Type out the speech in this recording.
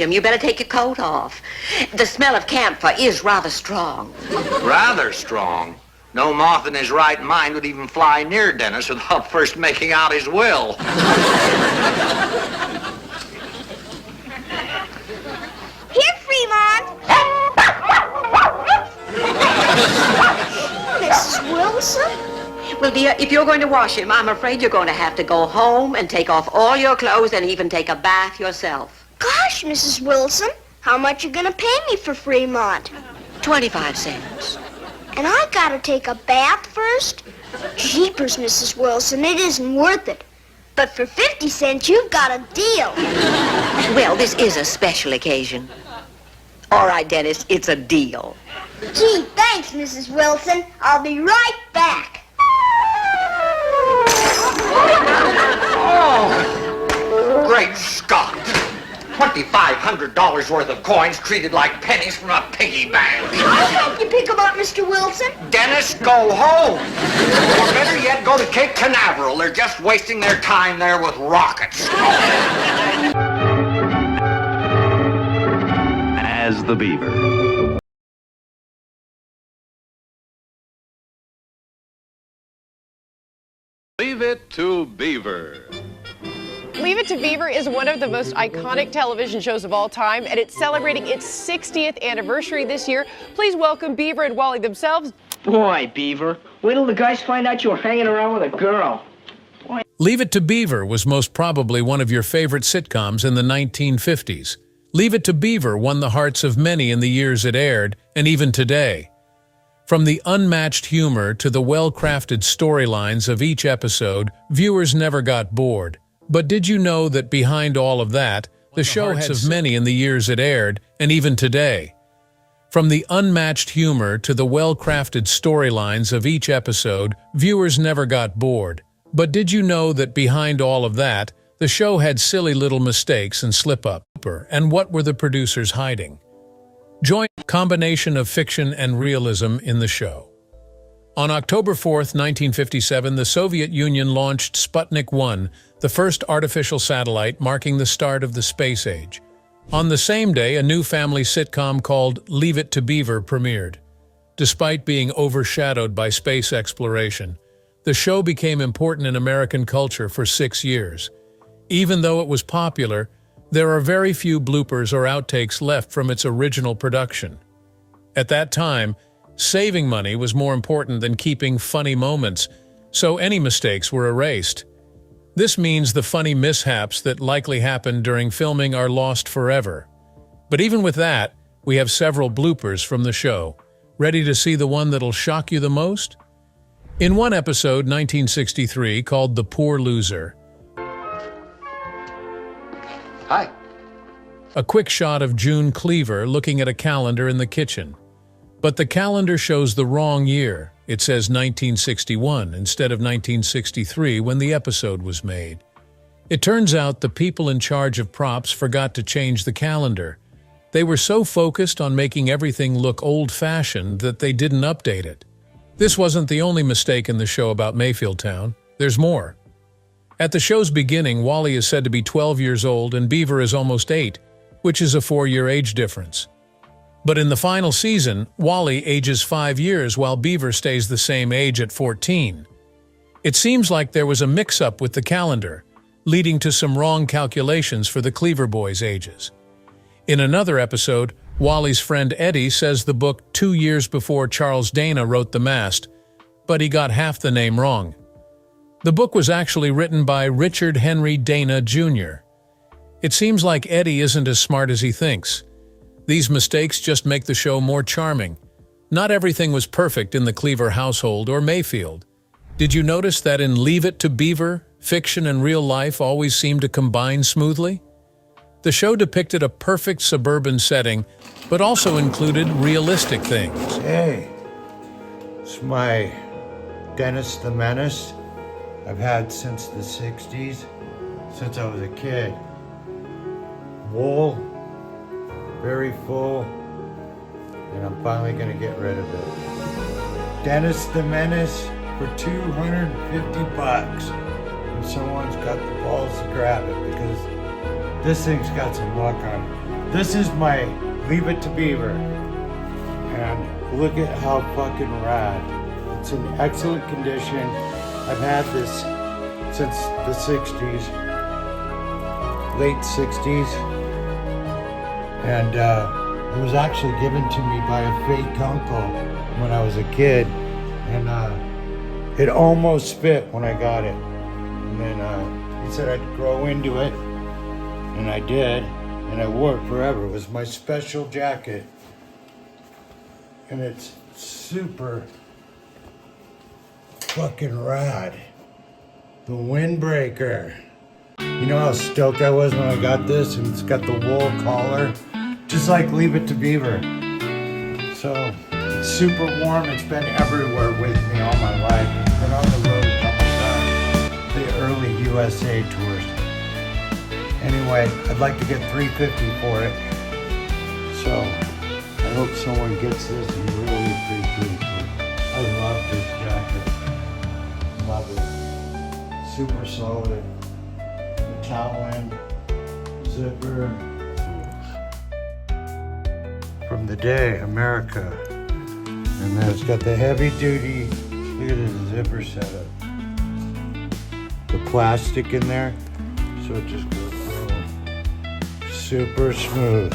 You better take your coat off. The smell of camphor is rather strong. Rather strong? No moth in his right mind would even fly near Dennis without first making out his will. Here, Fremont! Mrs. Wilson? Well, dear, if you're going to wash him, I'm afraid you're going to have to go home and take off all your clothes and even take a bath yourself. Gosh, Mrs. Wilson, how much you gonna pay me for Fremont? 25 cents. And I gotta take a bath first? Jeepers, Mrs. Wilson, it isn't worth it. But for 50 cents, you've got a deal. Well, this is a special occasion. All right, Dennis, it's a deal. Gee, thanks, Mrs. Wilson. I'll be right back. Oh, great Scott! $2,500 worth of coins treated like pennies from a piggy bank. I'll help you pick them up, Mr. Wilson. Dennis, go home. Or better yet, go to Cape Canaveral. They're just wasting their time there with rockets. As the Beaver. Leave It to Beaver. Leave It to Beaver is one of the most iconic television shows of all time, and it's celebrating its 60th anniversary this year. Please welcome Beaver and Wally themselves. Boy, Beaver, wait till the guys find out you were hanging around with a girl. Boy. Leave It to Beaver was most probably one of your favorite sitcoms in the 1950s. Leave It to Beaver won the hearts of many in the years it aired, and even today. From the unmatched humor to the well-crafted storylines of each episode, viewers never got bored. But did you know that behind all of that, the show had of many in the years it aired, and even today? From the unmatched humor to the well-crafted storylines of each episode, viewers never got bored. But did you know that behind all of that, the show had silly little mistakes and slip-up? And what were the producers hiding? Join a combination of fiction and realism in the show. On October 4th, 1957, the Soviet Union launched Sputnik 1, the first artificial satellite marking the start of the space age. On the same day, a new family sitcom called Leave It to Beaver premiered. Despite being overshadowed by space exploration, the show became important in American culture for 6 years. Even though it was popular, there are very few bloopers or outtakes left from its original production. At that time, saving money was more important than keeping funny moments, so any mistakes were erased. This means the funny mishaps that likely happened during filming are lost forever. But even with that, we have several bloopers from the show. Ready to see the one that'll shock you the most? In one episode, 1963, called The Poor Loser, Hi. a quick shot of June Cleaver looking at a calendar in the kitchen. But the calendar shows the wrong year. It says 1961 instead of 1963 when the episode was made. It turns out the people in charge of props forgot to change the calendar. They were so focused on making everything look old-fashioned that they didn't update it. This wasn't the only mistake in the show about Mayfield Town. There's more. At the show's beginning, Wally is said to be 12 years old and Beaver is almost 8, which is a 4-year age difference. But in the final season, Wally ages 5 years while Beaver stays the same age at 14. It seems like there was a mix-up with the calendar, leading to some wrong calculations for the Cleaver boys' ages. In another episode, Wally's friend Eddie says the book 2 years before Charles Dana wrote The Mast, but he got half the name wrong. The book was actually written by Richard Henry Dana, Jr. It seems like Eddie isn't as smart as he thinks. These mistakes just make the show more charming. Not everything was perfect in the Cleaver household or Mayfield. Did you notice that in Leave It to Beaver, fiction and real life always seem to combine smoothly? The show depicted a perfect suburban setting, but also included realistic things. Hey, it's my Dennis the Menace I've had since the 60s, since I was a kid. Wool, very full, and I'm finally gonna get rid of it. Dennis the Menace for $250. And someone's got the balls to grab it because this thing's got some luck on it. This is my Leave It to Beaver. And look at how fucking rad. It's in excellent condition. I've had this since the 60s, late 60s. And it was actually given to me by a fake uncle when I was a kid. And it almost fit when I got it. And then he said I'd grow into it. And I did. And I wore it forever. It was my special jacket. And it's super fucking rad. The WindBreaker. You know how stoked I was when I got this? And it's got the wool collar. Just like Leave It to Beaver. So, it's super warm. It's been everywhere with me all my life. Been on the road a couple times. The early USA tours. Anyway, I'd like to get $350 for it. So, I hope someone gets this and really appreciates it. I love this jacket. Love it. Super solid. The towel zipper. From the day, America. And then it's got the heavy duty, look at this zipper setup. The plastic in there, so it just goes through. Super smooth.